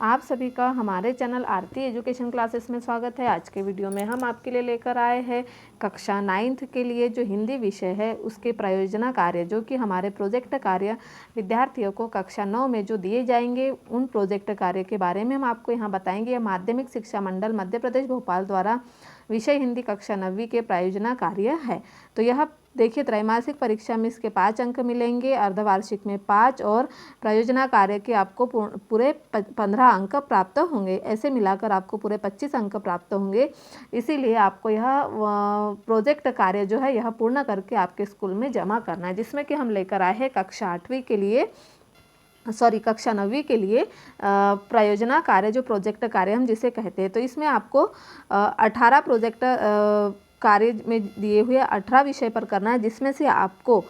आप सभी का हमारे चैनल आरती एजुकेशन क्लासेस में स्वागत है। आज के वीडियो में हम आपके लिए लेकर आए हैं कक्षा 9th के लिए जो हिंदी विषय है उसके प्रयोजना कार्य, जो कि हमारे प्रोजेक्ट कार्य विद्यार्थियों को कक्षा 9 में जो दिए जाएंगे उन प्रोजेक्ट कार्य के बारे में हम आपको यहाँ बताएंगे। यह माध्यमिक शिक्षा मंडल मध्य प्रदेश भोपाल द्वारा विषय हिंदी कक्षा 9वीं के प्रायोजना कार्य है। तो यह देखिए, त्रैमासिक परीक्षा में इसके 5 अंक मिलेंगे, अर्धवार्षिक में 5 और प्रयोजना कार्य के आपको पूरे 15 अंक प्राप्त होंगे। ऐसे मिलाकर आपको पूरे 25 अंक प्राप्त होंगे। इसीलिए आपको यह प्रोजेक्ट कार्य जो है यह पूर्ण करके आपके स्कूल में जमा करना है, जिसमें कि हम लेकर आए हैं कक्षा 9वीं के लिए प्रयोजना कार्य, जो प्रोजेक्ट कार्य हम जिसे कहते हैं। तो इसमें आपको 18 प्रोजेक्ट कार्य में दिए हुए 18 विषय पर करना है, जिसमें से आपको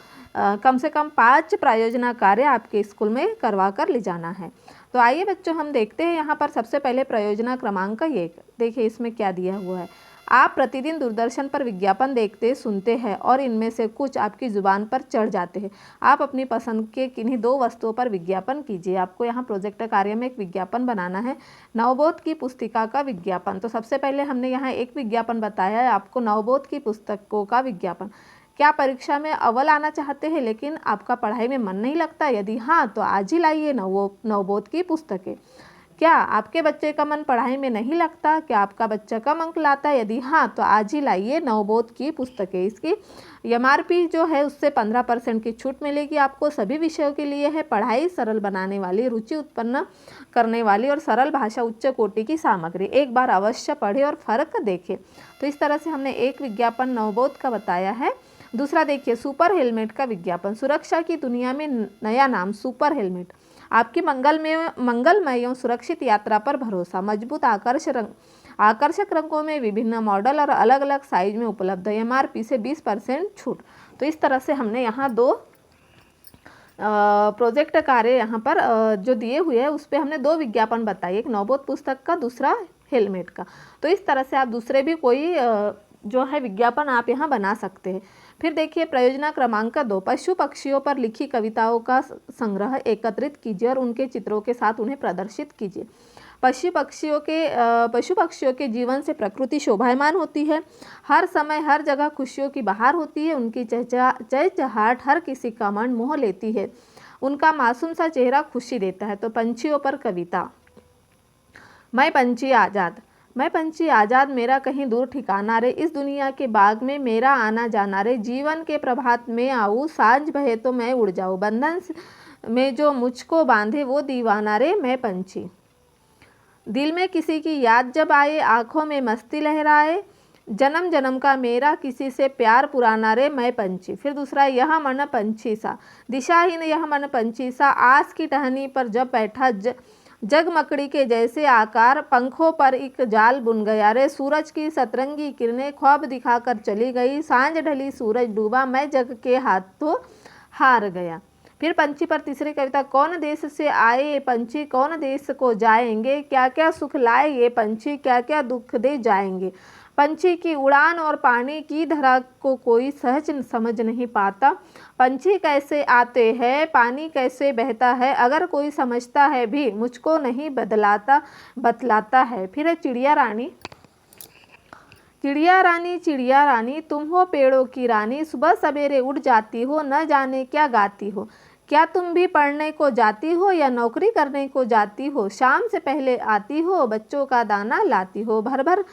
कम से कम 5 प्रयोजना कार्य आपके स्कूल में करवा कर ले जाना है। तो आइए बच्चों, हम देखते हैं यहाँ पर सबसे पहले प्रयोजना क्रमांक 1। देखिए इसमें क्या दिया हुआ है। आप प्रतिदिन दूरदर्शन पर विज्ञापन देखते सुनते हैं और इनमें से कुछ आपकी ज़ुबान पर चढ़ जाते हैं। आप अपनी पसंद के किन्हीं 2 वस्तुओं पर विज्ञापन कीजिए। आपको यहाँ प्रोजेक्ट कार्य में एक विज्ञापन बनाना है, नवबोध की पुस्तिका का विज्ञापन। तो सबसे पहले हमने यहाँ एक विज्ञापन बताया है आपको, नवबोध की पुस्तकों का विज्ञापन। क्या परीक्षा में अव्वल आना चाहते हैं लेकिन आपका पढ़ाई में मन नहीं लगता? यदि हाँ, तो आज ही लाइए नवबोध की पुस्तकें। क्या आपके बच्चे का मन पढ़ाई में नहीं लगता? क्या आपका बच्चा कम अंक लाता है? यदि हाँ, तो आज ही लाइए नवबोध की पुस्तकें। इसकी MRP जो है उससे 15% की छूट मिलेगी आपको। सभी विषयों के लिए है, पढ़ाई सरल बनाने वाली, रुचि उत्पन्न करने वाली और सरल भाषा, उच्च कोटि की सामग्री। एक बार अवश्य पढ़े और फर्क देखें। तो इस तरह से हमने एक विज्ञापन नवबोध का बताया है। दूसरा देखिए, सुपर हेलमेट का विज्ञापन। सुरक्षा की दुनिया में नया नाम सुपर हेलमेट। आपकी मंगलमय एवं सुरक्षित यात्रा पर भरोसा। मजबूत आकर्षक रंगों में विभिन्न मॉडल और अलग अलग साइज में उपलब्ध है। MRP से 20% छूट। तो इस तरह से हमने यहाँ 2 प्रोजेक्ट कार्य यहाँ पर जो दिए हुए हैं उस पर हमने 2 विज्ञापन बताए, एक नवबोध पुस्तक का, दूसरा हेलमेट का। तो इस तरह से आप दूसरे भी कोई जो है विज्ञापन आप यहाँ बना सकते हैं। फिर देखिए प्रयोजना क्रमांक 2, पशु पक्षियों पर लिखी कविताओं का संग्रह एकत्रित कीजिए और उनके चित्रों के साथ उन्हें प्रदर्शित कीजिए। पशु पक्षियों के जीवन से प्रकृति शोभायमान होती है। हर समय हर जगह खुशियों की बहार होती है। उनकी चहचहाहट हर किसी का मन मोह लेती है। उनका मासूम सा चेहरा खुशी देता है। तो पंछियों पर कविता। मैं पंछी आज़ाद मेरा कहीं दूर ठिकाना रे, इस दुनिया के बाग में मेरा आना जाना रे। जीवन के प्रभात में आऊँ, सांझ बहे तो मैं उड़ जाऊँ। बंधन में जो मुझको बांधे वो दीवाना रे, मैं पंछी। दिल में किसी की याद जब आए, आँखों में मस्ती लहराए। जन्म जन्म का मेरा किसी से प्यार पुराना रे, मैं पंछी। फिर दूसरा, यह मन पंछी सा, दिशाहीन यह मन पंछी सा, आस की टहनी पर जब बैठा, जग मकड़ी के जैसे आकार, पंखों पर एक जाल बुन गया रे। सूरज की सतरंगी किरणें ख्वाब दिखाकर चली गई। सांझ ढली सूरज डूबा, मैं जग के हाथों हार गया। फिर पंछी पर तीसरी कविता, कौन देश से आए ये पंछी, कौन देश को जाएंगे। क्या क्या सुख लाए ये पंछी, क्या क्या दुख दे जाएंगे। पंछी की उड़ान और पानी की धरा को कोई सहज समझ नहीं पाता। पंछी कैसे आते हैं, पानी कैसे बहता है, अगर कोई समझता है भी मुझको नहीं बतलाता है। फिर है चिड़िया रानी तुम हो पेड़ों की रानी, सुबह सवेरे उड़ जाती हो, न जाने क्या गाती हो। क्या तुम भी पढ़ने को जाती हो या नौकरी करने को जाती हो। शाम से पहले आती हो, बच्चों का दाना लाती हो, भर भर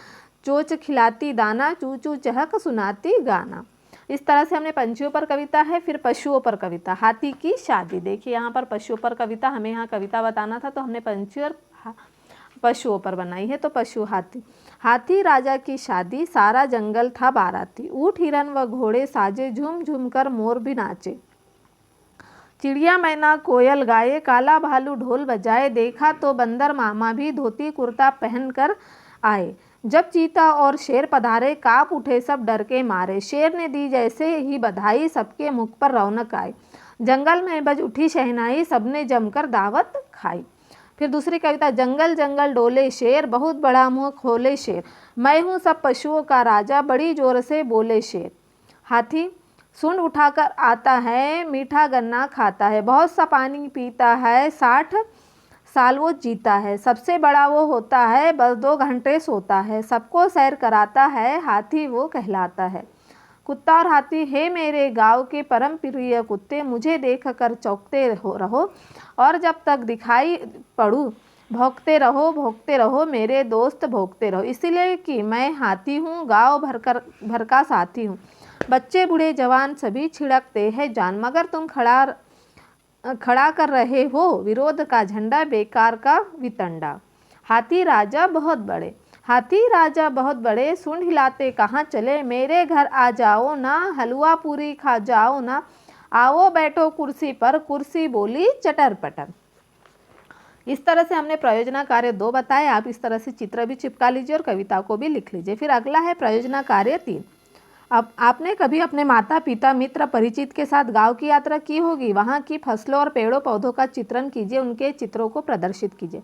चोच खिलाती दाना, चू चू चहक सुनाती गाना। इस तरह से हमने पंछियों पर कविता है। फिर पशुओं पर कविता, हाथी की शादी। देखिए यहाँ पर पशुओं पर कविता, हमें यहाँ कविता बताना था तो हमने पंछी और पशुओं पर बनाई है। तो पशु हाथी राजा की शादी, सारा जंगल था बाराती। ऊँट हिरन व घोड़े साजे, झूम झूम कर मोर भी नाचे। चिड़िया मैना कोयल गाए, काला भालू ढोल बजाए। देखा तो बंदर मामा भी धोती कुर्ता पहन कर आए। जब चीता और शेर पधारे, काँप उठे सब डर के मारे। शेर ने दी जैसे ही बधाई, सबके मुख पर रौनक आई। जंगल में बज उठी शहनाई, सबने जमकर दावत खाई। फिर दूसरी कविता, जंगल जंगल डोले शेर, बहुत बड़ा मुँह खोले शेर। मैं हूँ सब पशुओं का राजा, बड़ी जोर से बोले शेर। हाथी सूंड उठाकर आता है, मीठा गन्ना खाता है, बहुत सा पानी पीता है, साल वो जीता है, सबसे बड़ा वो होता है, बस 2 घंटे सोता है, सबको सैर कराता है, हाथी वो कहलाता है। कुत्ता और हाथी, हे मेरे गांव के परम प्रिय कुत्ते, मुझे देख कर चौंकते रहो और जब तक दिखाई पड़ूं भौंकते रहो मेरे दोस्त, भौंकते रहो। इसीलिए कि मैं हाथी हूँ, गाँव भर का साथी हूँ। बच्चे बूढ़े जवान सभी छिड़कते हैं जान, मगर तुम खड़ा कर रहे हो विरोध का झंडा, बेकार का वितंडा। हाथी राजा बहुत बड़े, सूंड हिलाते कहाँ चले, मेरे घर आ जाओ ना, हलवा पूरी खा जाओ ना, आओ बैठो कुर्सी पर, कुर्सी बोली चटर पटर। इस तरह से हमने प्रयोजना कार्य 2 बताए। आप इस तरह से चित्र भी चिपका लीजिए और कविता को भी लिख लीजिए। फिर अगला है प्रयोजना कार्य 3। अब आपने कभी अपने माता पिता मित्र परिचित के साथ गांव की यात्रा की होगी। वहां की फसलों और पेड़ों पौधों का चित्रण कीजिए, उनके चित्रों को प्रदर्शित कीजिए।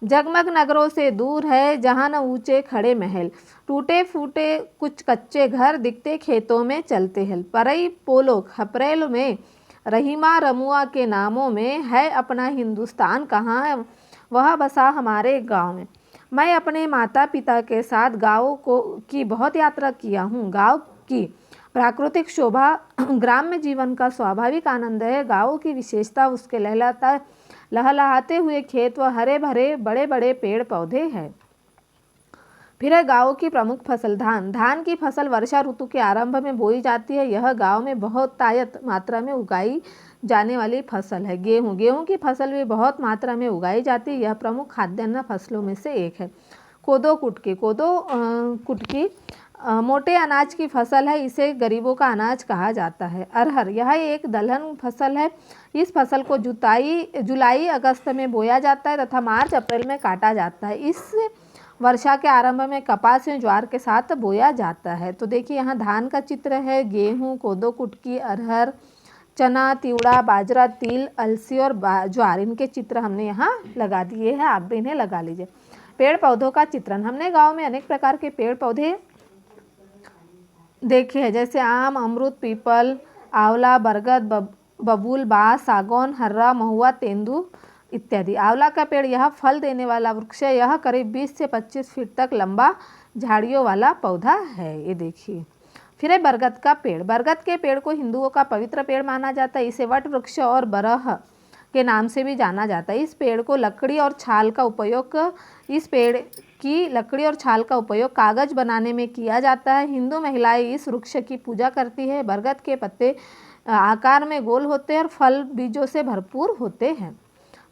जगमग नगरों से दूर है जहाँ न ऊंचे खड़े महल, टूटे फूटे कुछ कच्चे घर, दिखते खेतों में चलते हल। परई पोलो खपरेल में, रहीमा रमुआ के नामों में, है अपना हिंदुस्तान कहाँ है, वह बसा हमारे गांव में। मैं अपने माता पिता के साथ गाँव की बहुत यात्रा किया हूँ। गाँव की प्राकृतिक शोभा ग्राम्य जीवन का स्वाभाविक आनंद है। गाँव की विशेषता उसके लहलहाते हुए खेत व हरे भरे बड़े बड़े पेड़ पौधे हैं। फिर है गाँव की प्रमुख फसल धान। धान की फसल वर्षा ऋतु के आरंभ में बोई जाती है। यह गाँव में बहुत तायत मात्रा में उगाई जाने वाली फसल है। गेहूँ की फसल भी बहुत मात्रा में उगाई जाती है। यह प्रमुख खाद्यान्न फसलों में से एक है। कोदो कुटकी मोटे अनाज की फसल है, इसे गरीबों का अनाज कहा जाता है। अरहर, यह एक दलहन फसल है। इस फसल को जुलाई अगस्त में बोया जाता है तथा मार्च अप्रैल में काटा जाता है। इस वर्षा के आरंभ में कपास या ज्वार के साथ बोया जाता है। तो देखिए यहाँ धान का चित्र है, गेहूँ, कोदो कुटकी, अरहर, चना, तिवड़ा, बाजरा, तिल, अलसी और ज्वार, इनके चित्र हमने यहाँ लगा दिए हैं। आप भी इन्हें लगा लीजिए। पेड़ पौधों का चित्रण, हमने गाँव में अनेक प्रकार के पेड़ पौधे देखे हैं, जैसे आम, अमरूद, पीपल, आंवला, बरगद, बबूल, बांस, सागौन, हर्रा, महुआ, तेंदू इत्यादि। आंवला का पेड़ यह फल देने वाला वृक्ष है। यह करीब 20 से 25 फीट तक लंबा झाड़ियों वाला पौधा है। ये देखिए। फिर है बरगद का पेड़। बरगद के पेड़ को हिंदुओं का पवित्र पेड़ माना जाता है। इसे वट वृक्ष और बरह के नाम से भी जाना जाता है। इस पेड़ की लकड़ी और छाल का उपयोग कागज बनाने में किया जाता है। हिंदू महिलाएं इस वृक्ष की पूजा करती है। बरगद के पत्ते आकार में गोल होते हैं और फल बीजों से भरपूर होते हैं।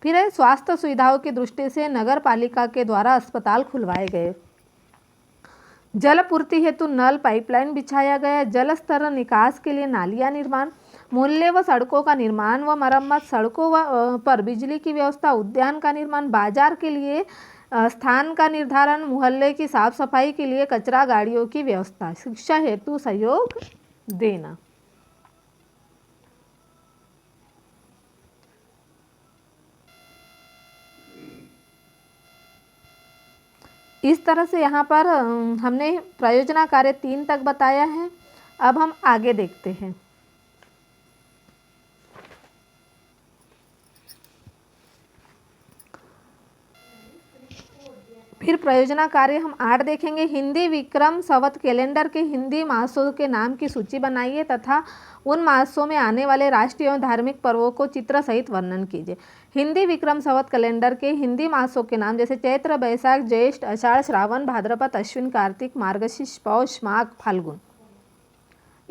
फिर है स्वास्थ्य सुविधाओं की दृष्टि से नगर पालिका के द्वारा अस्पताल खुलवाए गए। जल पूर्ति हेतु नल पाइपलाइन बिछाया गया। जल स्तर निकास के लिए नालियां निर्माण, मोहल्ले व सड़कों का निर्माण व मरम्मत, सड़कों पर बिजली की व्यवस्था, उद्यान का निर्माण, बाजार के लिए स्थान का निर्धारण, मोहल्ले की साफ सफाई के लिए कचरा गाड़ियों की व्यवस्था, शिक्षा हेतु सहयोग देना। इस तरह से यहाँ पर हमने प्रयोजना कार्य 3 तक बताया है। अब हम आगे देखते हैं। फिर प्रयोजना कार्य हम 8 देखेंगे। हिंदी विक्रम संवत कैलेंडर के हिंदी मासों के नाम की सूची बनाइए तथा उन मासों में आने वाले राष्ट्रीय एवं धार्मिक पर्वों को चित्र सहित वर्णन कीजिए। हिंदी विक्रम संवत कैलेंडर के हिंदी मासों के नाम जैसे चैत्र, बैसाख, ज्येष्ठ, आषाढ़, श्रावण, भाद्रपद, अश्विन, कार्तिक, मार्गशीर्ष, पौष, माघ, फाल्गुन।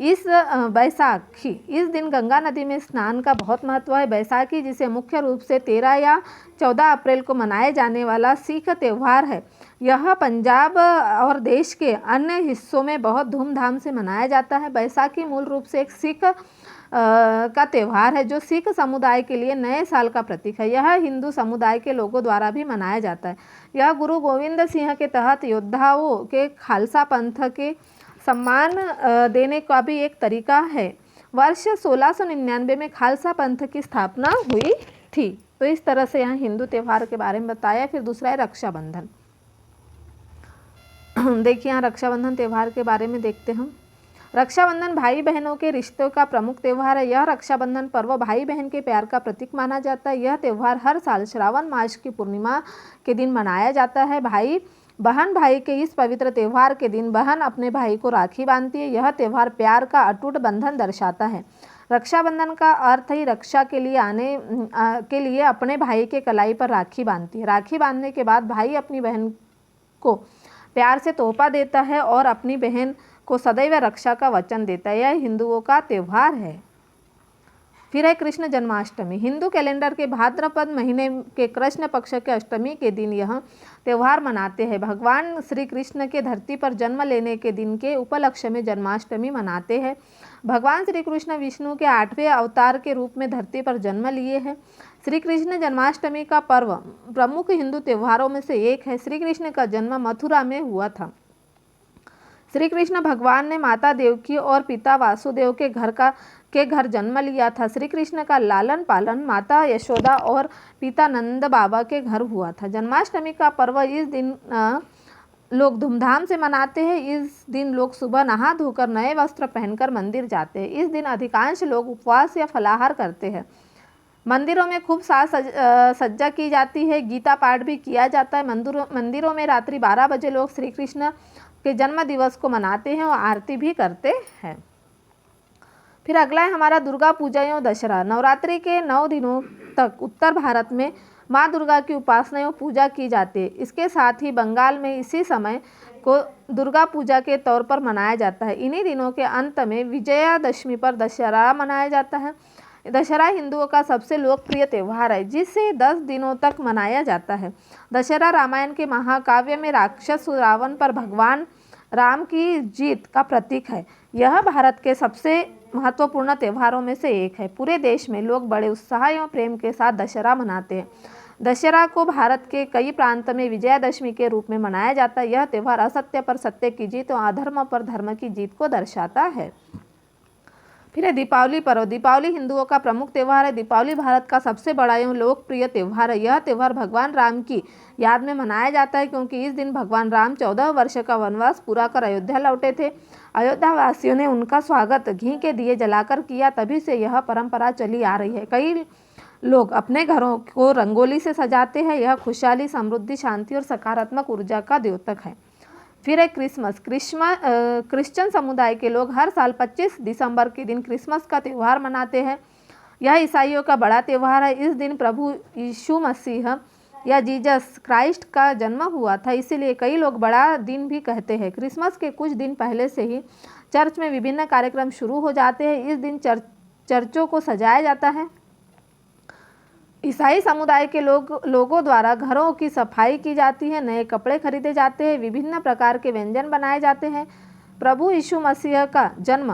इस बैसाखी, इस दिन गंगा नदी में स्नान का बहुत महत्व है। बैसाखी, जिसे मुख्य रूप से 13 या 14 अप्रैल को मनाए जाने वाला सिख त्यौहार है, यह पंजाब और देश के अन्य हिस्सों में बहुत धूमधाम से मनाया जाता है। बैसाखी मूल रूप से एक सिख का त्यौहार है जो सिख समुदाय के लिए नए साल का प्रतीक है। यह हिंदू समुदाय के लोगों द्वारा भी मनाया जाता है। यह गुरु गोविंद सिंह के तहत योद्धाओं के खालसा पंथ के सम्मान देने का भी एक तरीका है। वर्ष 1699 में खालसा पंथ की स्थापना हुई थी। तो इस तरह से यहाँ हिंदू त्यौहार के बारे में बताया। फिर दूसरा है रक्षाबंधन। देखिए यहाँ रक्षाबंधन त्यौहार के बारे में देखते हम। रक्षाबंधन भाई बहनों के रिश्तों का प्रमुख त्यौहार है। यह रक्षाबंधन पर्व भाई बहन के प्यार का प्रतीक माना जाता है। यह त्यौहार हर साल श्रावण मास की पूर्णिमा के दिन मनाया जाता है। भाई के इस पवित्र त्यौहार के दिन बहन अपने भाई को राखी बांधती है। यह त्यौहार प्यार का अटूट बंधन दर्शाता है। रक्षाबंधन का अर्थ ही रक्षा के लिए अपने भाई के कलाई पर राखी बांधती है। राखी बांधने के बाद भाई अपनी बहन को प्यार से तोहफा देता है और अपनी बहन को सदैव रक्षा का वचन देता है। यह हिंदुओं का त्यौहार है। फिर है कृष्ण जन्माष्टमी। हिंदू कैलेंडर के भाद्रपद महीने के कृष्ण पक्ष के अष्टमी के दिन यह त्यौहार मनाते हैं। भगवान श्री कृष्ण के धरती पर जन्म लेने के दिन के उपलक्ष्य में जन्माष्टमी मनाते हैं। भगवान श्री कृष्ण विष्णु के 8वें अवतार के रूप में धरती पर जन्म लिए हैं। श्री कृष्ण जन्माष्टमी का पर्व प्रमुख हिंदू त्योहारों में से एक है। श्री कृष्ण का जन्म मथुरा में हुआ था। श्री कृष्ण भगवान ने माता देवकी और पिता वासुदेव के घर जन्म लिया था। श्री कृष्ण का लालन पालन माता यशोदा और पिता नंद बाबा के घर हुआ था। जन्माष्टमी का पर्व इस दिन लोग धूमधाम से मनाते हैं। इस दिन लोग सुबह नहा धोकर नए वस्त्र पहनकर मंदिर जाते हैं। इस दिन अधिकांश लोग उपवास या फलाहार करते हैं। मंदिरों में खूब साज सज्जा की जाती है। गीता पाठ भी किया जाता है। मंदिरों में रात्रि 12 बजे लोग श्री कृष्ण के जन्म दिवस को मनाते हैं और आरती भी करते हैं। फिर अगला है हमारा दुर्गा पूजा एवं दशहरा। नवरात्रि के 9 दिनों तक उत्तर भारत में माँ दुर्गा की उपासना एवं पूजा की जाती है। इसके साथ ही बंगाल में इसी समय को दुर्गा पूजा के तौर पर मनाया जाता है। इन्हीं दिनों के अंत में विजयादशमी पर दशहरा मनाया जाता है। दशहरा हिंदुओं का सबसे लोकप्रिय त्यौहार है, जिसे 10 दिनों तक मनाया जाता है। दशहरा रामायण के महाकाव्य में राक्षस रावण पर भगवान राम की जीत का प्रतीक है। यह भारत के सबसे महत्वपूर्ण त्योहारों में से एक है। पूरे देश में लोग बड़े उत्साह एवं प्रेम के साथ दशहरा मनाते हैं। दशहरा को भारत के कई प्रांत में विजयादशमी के रूप में मनाया जाता है। यह त्यौहार असत्य पर सत्य की जीत और अधर्म पर धर्म की जीत को दर्शाता है। फिर है दीपावली पर्व। दीपावली हिंदुओं का प्रमुख त्यौहार है। दीपावली भारत का सबसे बड़ा एवं लोकप्रिय त्यौहार है। यह त्यौहार भगवान राम की याद में मनाया जाता है, क्योंकि इस दिन भगवान राम 14 वर्ष का वनवास पूरा कर अयोध्या लौटे थे। अयोध्या वासियों ने उनका स्वागत घी के दिए जलाकर किया, तभी से यह परंपरा चली आ रही है। कई लोग अपने घरों को रंगोली से सजाते हैं। यह खुशहाली, समृद्धि, शांति और सकारात्मक ऊर्जा का द्योतक है। फिर है क्रिसमस। क्रिश्चियन समुदाय के लोग हर साल 25 दिसंबर के दिन क्रिसमस का त्यौहार मनाते हैं। यह ईसाइयों का बड़ा त्यौहार है। इस दिन प्रभु यीशु मसीह या जीसस क्राइस्ट का जन्म हुआ था, इसीलिए कई लोग बड़ा दिन भी कहते हैं। क्रिसमस के कुछ दिन पहले से ही चर्च में विभिन्न कार्यक्रम शुरू हो जाते हैं। इस दिन चर्चों को सजाया जाता है। ईसाई समुदाय के लोगों द्वारा घरों की सफाई की जाती है, नए कपड़े खरीदे जाते हैं, विभिन्न प्रकार के व्यंजन बनाए जाते हैं। प्रभु यीशु मसीह का जन्म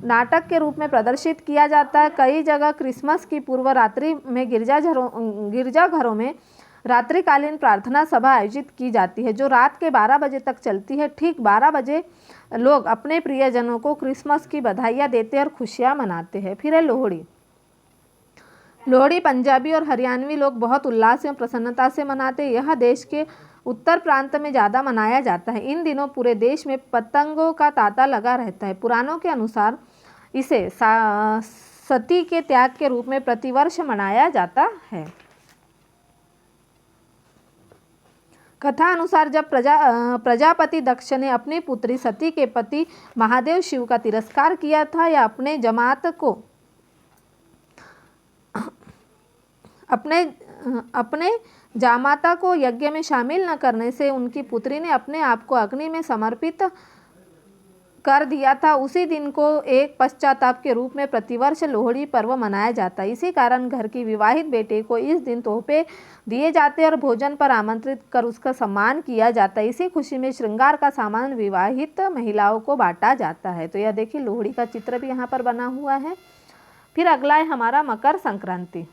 नाटक के रूप में प्रदर्शित किया जाता है। कई जगह क्रिसमस की पूर्व रात्रि में गिरजाघरों में रात्रिकालीन प्रार्थना सभा आयोजित की जाती है, जो रात के 12 बजे तक चलती है। ठीक 12 बजे लोग अपने प्रियजनों को क्रिसमस की बधाइयाँ देते हैं और खुशियाँ मनाते हैं। फिर है लोहड़ी। लोहड़ी पंजाबी और हरियाणवी लोग बहुत उल्लास एवं प्रसन्नता से मनाते हैं। यह देश के उत्तर प्रांत में ज़्यादा मनाया जाता है। इन दिनों पूरे देश में पतंगों का तांता लगा रहता है। पुराणों के अनुसार इसे सती के त्याग के रूप में प्रतिवर्ष मनाया जाता है। कथा अनुसार जब प्रजापति दक्ष ने अपनी पुत्री सती के पति महादेव शिव का तिरस्कार किया था या अपने जामाता को यज्ञ में शामिल न करने से उनकी पुत्री ने अपने आप को अग्नि में समर्पित कर दिया था, उसी दिन को एक पश्चाताप के रूप में प्रतिवर्ष लोहड़ी पर्व मनाया जाता है। इसी कारण घर की विवाहित बेटी को इस दिन तोहफे दिए जाते हैं और भोजन पर आमंत्रित कर उसका सम्मान किया जाता है। इसी खुशी में श्रृंगार का सामान विवाहित महिलाओं को बांटा जाता है। तो यह देखिए लोहड़ी का चित्र भी यहाँ पर बना हुआ है। फिर अगला है हमारा मकर संक्रांति।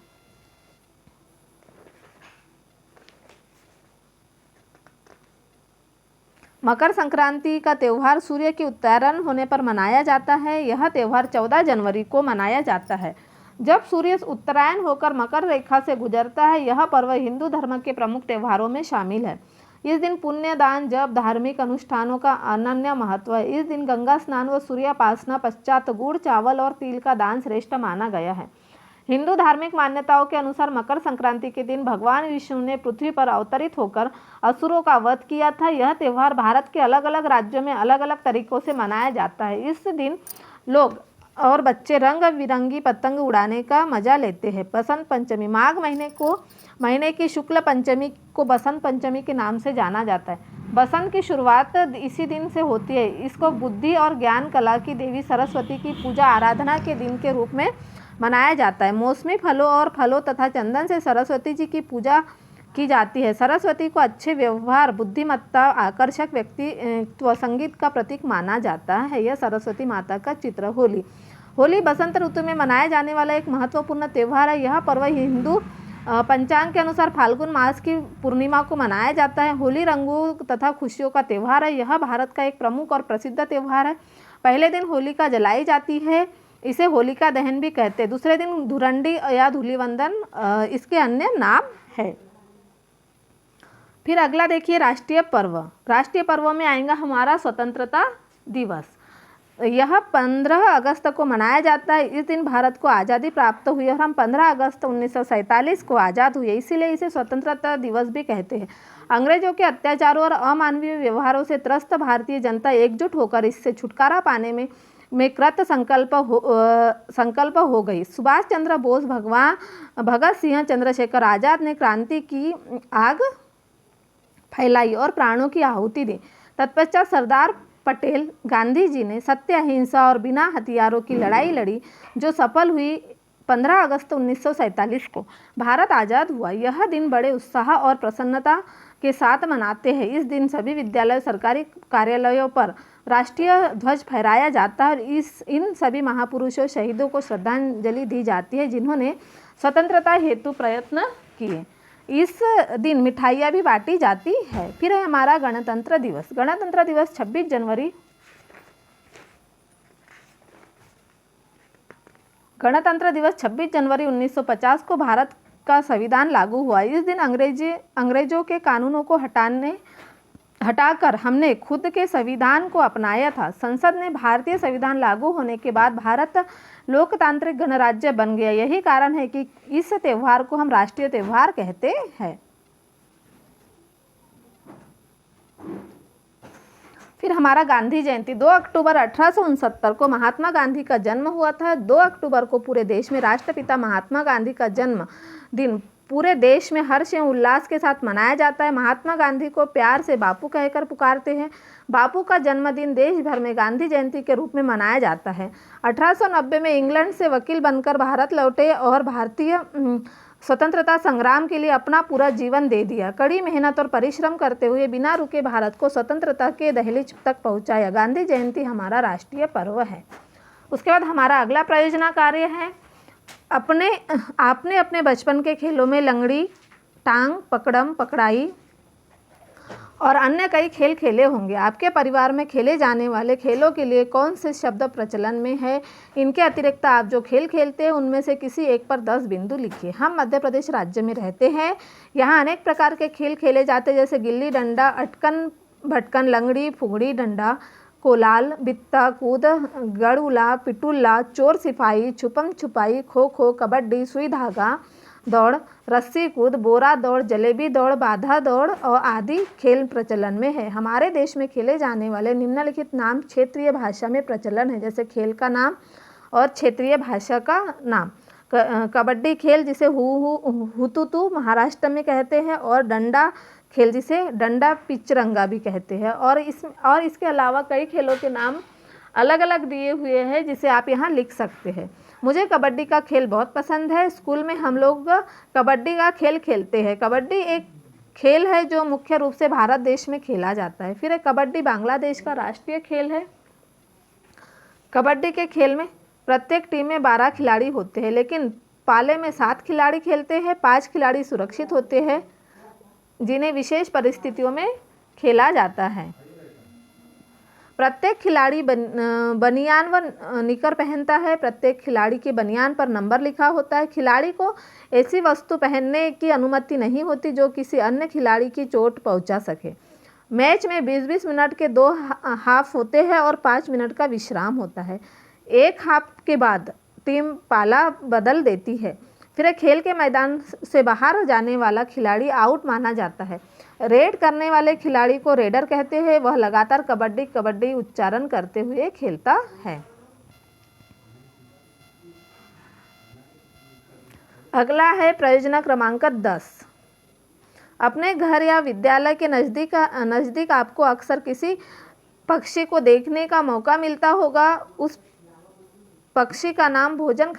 मकर संक्रांति का त्यौहार सूर्य की उत्तरायण होने पर मनाया जाता है। यह त्यौहार 14 जनवरी को मनाया जाता है, जब सूर्य उत्तरायण होकर मकर रेखा से गुजरता है। यह पर्व हिंदू धर्म के प्रमुख त्योहारों में शामिल है। इस दिन पुण्य दान जप धार्मिक अनुष्ठानों का अनन्य महत्व है। इस दिन गंगा स्नान व सूर्योपासना पश्चात गुड़ चावल और तिल का दान श्रेष्ठ माना गया है। हिंदू धार्मिक मान्यताओं के अनुसार मकर संक्रांति के दिन भगवान विष्णु ने पृथ्वी पर अवतरित होकर असुरों का वध किया था। यह त्यौहार भारत के अलग अलग राज्यों में अलग अलग तरीकों से मनाया जाता है। इस दिन लोग और बच्चे रंग बिरंगी पतंग उड़ाने का मजा लेते हैं। बसंत पंचमी माघ महीने की शुक्ल पंचमी को बसंत पंचमी के नाम से जाना जाता है। बसंत की शुरुआत इसी दिन से होती है। इसको बुद्धि और ज्ञान कला की देवी सरस्वती की पूजा आराधना के दिन के रूप में मनाया जाता है। मौसमी फलों और फलों तथा चंदन से सरस्वती जी की पूजा की जाती है। सरस्वती को अच्छे व्यवहार, बुद्धिमत्ता, आकर्षक व्यक्तित्व, संगीत का प्रतीक माना जाता है। यह सरस्वती माता का चित्र। होली बसंत ऋतु में मनाया जाने वाला एक महत्वपूर्ण त्यौहार है। यह पर्व हिंदू पंचांग के अनुसार फाल्गुन मास की पूर्णिमा को मनाया जाता है। होली रंगों तथा खुशियों का त्यौहार है। यह भारत का एक प्रमुख और प्रसिद्ध त्यौहार है। पहले दिन होलिका जलाई जाती है, इसे होलिका दहन भी कहते हैं। दूसरे दिन धुरंडी या धूलिवंदन इसके अन्य नाम है। फिर अगला देखिए राष्ट्रीय पर्व। राष्ट्रीय पर्वों में आएगा हमारा स्वतंत्रता दिवस। यह 15 अगस्त को मनाया जाता है। इस दिन भारत को आज़ादी प्राप्त हुई और हम 15 अगस्त 1947 को आज़ाद हुए, इसीलिए इसे स्वतंत्रता दिवस भी कहते हैं। अंग्रेजों के अत्याचारों और अमानवीय व्यवहारों से त्रस्त भारतीय जनता एकजुट होकर इससे छुटकारा पाने में कृत संकल्प हो गई। सुभाष चंद्र बोस, भगत सिंह, चंद्रशेखर आज़ाद ने क्रांति की आग फैलाई और प्राणों की आहुति दी। तत्पश्चात सरदार पटेल गांधी जी ने सत्य, अहिंसा और बिना हथियारों की लड़ाई लड़ी, जो सफल हुई। 15 अगस्त 1947 को भारत आज़ाद हुआ। यह दिन बड़े उत्साह और प्रसन्नता के साथ मनाते हैं। इस दिन सभी विद्यालयों, सरकारी कार्यालयों पर राष्ट्रीय ध्वज फहराया जाता है और इन सभी महापुरुषों, शहीदों को श्रद्धांजलि दी जाती है, जिन्होंने स्वतंत्रता हेतु प्रयत्न किए। इस दिन मिठाइयाँ भी बांटी जाती है। फिर है हमारा गणतंत्र दिवस। गणतंत्र दिवस 26 जनवरी गणतंत्र दिवस 26 जनवरी 1950 को भारत का संविधान लागू हुआ। इस दिन अंग्रेजों के कानूनों को हटाकर हमने खुद के संविधान को अपनाया था। संसद ने भारतीय संविधान लागू होने के बाद भारत लोकतांत्रिक गणराज्य बन गया। यही कारण है कि इस त्यौहार को हम राष्ट्रीय त्यौहार कहते हैं। फिर हमारा गांधी जयंती। 2 अक्टूबर 1869 को महात्मा गांधी का जन्म हुआ था। 2 अक्टूबर को पूरे देश में राष्ट्रपिता महात्मा गांधी का जन्म दिन पूरे देश में हर्ष एवं उल्लास के साथ मनाया जाता है। महात्मा गांधी को प्यार से बापू कहकर पुकारते हैं। बापू का जन्मदिन देश भर में गांधी जयंती के रूप में मनाया जाता है। 1890 में इंग्लैंड से वकील बनकर भारत लौटे और भारतीय स्वतंत्रता संग्राम के लिए अपना पूरा जीवन दे दिया। कड़ी मेहनत और परिश्रम करते हुए बिना रुके भारत को स्वतंत्रता के दहलीज तक पहुंचाया। गांधी जयंती हमारा राष्ट्रीय पर्व है। उसके बाद हमारा अगला प्रायोजना कार्य है, आपने अपने बचपन के खेलों में लंगड़ी, टांग, पकड़म पकड़ाई और अन्य कई खेल खेले होंगे। आपके परिवार में खेले जाने वाले खेलों के लिए कौन से शब्द प्रचलन में है? इनके अतिरिक्त आप जो खेल खेलते हैं उनमें से किसी एक पर 10 बिंदु लिखिए। हम मध्य प्रदेश राज्य में रहते हैं। यहाँ अनेक प्रकार के खेल खेले जाते हैं, जैसे गिल्ली डंडा, अटकन भटकन, लंगड़ी, फुगड़ी, डंडा, कोलाल, बित्ता कूद, गड़ुला, पिटुल्ला, चोर सिपाही, छुपम छुपाई, खो खो, कबड्डी, सुई धागा दौड़, रस्सी कूद, बोरा दौड़, जलेबी दौड़, बाधा दौड़ और आदि खेल प्रचलन में है। हमारे देश में खेले जाने वाले निम्नलिखित नाम क्षेत्रीय भाषा में प्रचलन है, जैसे खेल का नाम और क्षेत्रीय भाषा का नाम। कबड्डी खेल जिसे हुतुतु महाराष्ट्र में कहते हैं, और डंडा खेल जिसे डंडा पिचरंगा भी कहते हैं। और इसके अलावा कई खेलों के नाम अलग अलग दिए हुए हैं, जिसे आप यहाँ लिख सकते हैं। मुझे कबड्डी का खेल बहुत पसंद है। स्कूल में हम लोग कबड्डी का खेल खेलते हैं। कबड्डी एक खेल है जो मुख्य रूप से भारत देश में खेला जाता है। फिर कबड्डी बांग्लादेश का राष्ट्रीय खेल है। कबड्डी के खेल में प्रत्येक टीम में 12 खिलाड़ी होते हैं, लेकिन पाले में 7 खिलाड़ी खेलते हैं। 5 खिलाड़ी सुरक्षित होते हैं, जिन्हें विशेष परिस्थितियों में खेला जाता है। प्रत्येक खिलाड़ी बनियान व निकर पहनता है। प्रत्येक खिलाड़ी के बनियान पर नंबर लिखा होता है। खिलाड़ी को ऐसी वस्तु पहनने की अनुमति नहीं होती जो किसी अन्य खिलाड़ी की चोट पहुंचा सके। मैच में 20-20 मिनट के 2 हाफ होते हैं और 5 मिनट का विश्राम होता है। एक हाफ के बाद टीम पाला बदल देती है। फिर खेल के मैदान से बाहर जाने वाला खिलाड़ी आउट माना जाता है। रेड करने वाले खिलाड़ी को रेडर कहते हैं। वह लगातार कबड्डी कबड्डी उच्चारण करते हुए खेलता है। अगला है प्रयोजना क्रमांक 10। अपने घर या विद्यालय के नज़दीक आपको अक्सर किसी पक्षी को देखने का मौका मिलता होगा। उस पक्षी का नाम, भोजन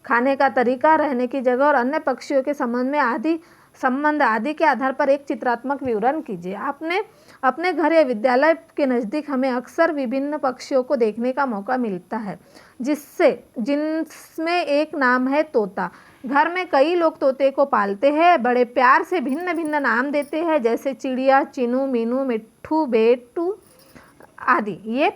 खाने का तरीका, रहने की जगह और अन्य पक्षियों के संबंध आदि के आधार पर एक चित्रात्मक विवरण कीजिए। आपने अपने घर या विद्यालय के नज़दीक हमें अक्सर विभिन्न पक्षियों को देखने का मौका मिलता है, जिनमें एक नाम है तोता। घर में कई लोग तोते को पालते हैं, बड़े प्यार से भिन्न भिन्न नाम देते हैं, जैसे चिड़िया, चिनू, मीनू, मिट्ठू, बेटू आदि। ये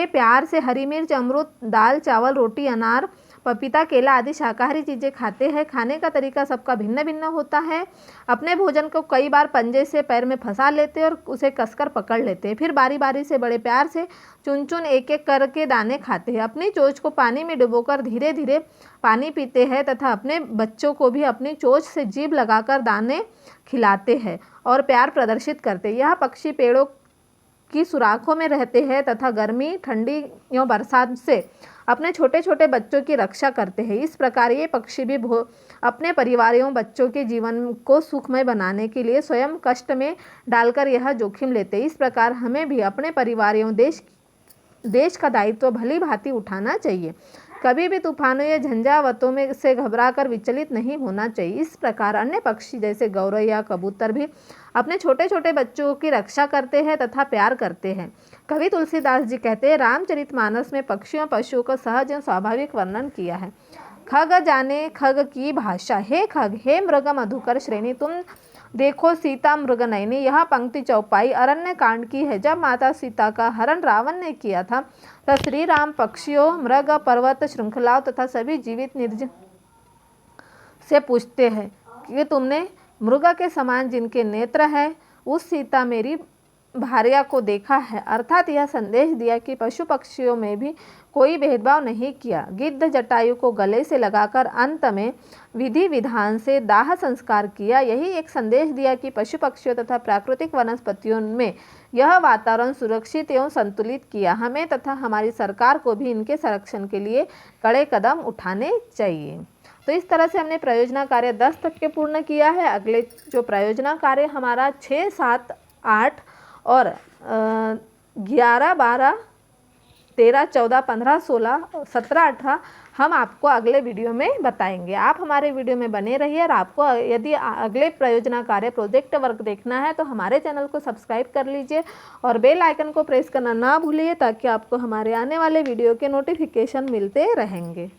प्यार से हरी मिर्च, अमरूद, दाल, चावल, रोटी, अनार, पपीता, केला आदि शाकाहारी चीज़ें खाते हैं। खाने का तरीका सबका भिन्न भिन्न होता है। अपने भोजन को कई बार पंजे से पैर में फंसा लेते हैं और उसे कसकर पकड़ लेते हैं। फिर बारी बारी से बड़े प्यार से चुन चुन एक एक करके दाने खाते हैं। अपनी चोंच को पानी में डुबोकर धीरे धीरे पानी पीते हैं तथा अपने बच्चों को भी अपनी चोंच से जीभ लगाकर दाने खिलाते हैं और प्यार प्रदर्शित करते हैं। यह पक्षी पेड़ों की सुराखों में रहते हैं तथा गर्मी, ठंडी या बरसात से अपने छोटे छोटे बच्चों की रक्षा करते हैं। इस प्रकार ये पक्षी भी अपने परिवार एवं बच्चों के जीवन को सुखमय बनाने के लिए स्वयं कष्ट में डालकर यह जोखिम लेते हैं। इस प्रकार हमें भी अपने परिवार एवं देश का दायित्व भली भांति उठाना चाहिए। कभी भी तूफानों या झंझावातों में से घबराकर विचलित नहीं होना चाहिए। इस प्रकार अन्य पक्षी जैसे गौरैया, कबूतर भी अपने छोटे छोटे बच्चों की रक्षा करते हैं तथा प्यार करते हैं। कवि तुलसीदास जी कहते हैं, रामचरितमानस में पक्षियों पशुओं का सहज एवं स्वाभाविक वर्णन किया है। खग जाने खग की भाषा, हे खग, हे मृग मधुकर श्रेणी, तुम देखो सीता मृग नयनी। यह पंक्ति चौपाई अरण्य कांड की है। जब माता सीता का हरण रावण ने किया था तब श्री राम पक्षियों, मृग, पर्वत श्रृंखलाओं तथा सभी जीवित निर्जीव से पूछते हैं कि तुमने मृग के समान जिनके नेत्र है उस सीता मेरी भार्या को देखा है। अर्थात यह संदेश दिया कि पशु पक्षियों में भी कोई भेदभाव नहीं किया। गिद्ध जटायु को गले से लगाकर अंत में विधि विधान से दाह संस्कार किया। यही एक संदेश दिया कि पशु पक्षियों तथा प्राकृतिक वनस्पतियों में यह वातावरण सुरक्षित एवं संतुलित किया। हमें तथा हमारी सरकार को भी इनके संरक्षण के लिए कड़े कदम उठाने चाहिए। तो इस तरह से हमने प्रयोजना कार्य 10 तक के पूर्ण किया है। अगले जो प्रयोजना कार्य हमारा 6, 7, 8 और 11, 12, 13, 14, 15, 16, 17, 18 हम आपको अगले वीडियो में बताएंगे। आप हमारे वीडियो में बने रहिए और आपको यदि अगले प्रयोजना कार्य प्रोजेक्ट वर्क देखना है तो हमारे चैनल को सब्सक्राइब कर लीजिए और बेल आइकन को प्रेस करना ना भूलिए ताकि आपको हमारे आने वाले वीडियो के नोटिफिकेशन मिलते रहेंगे।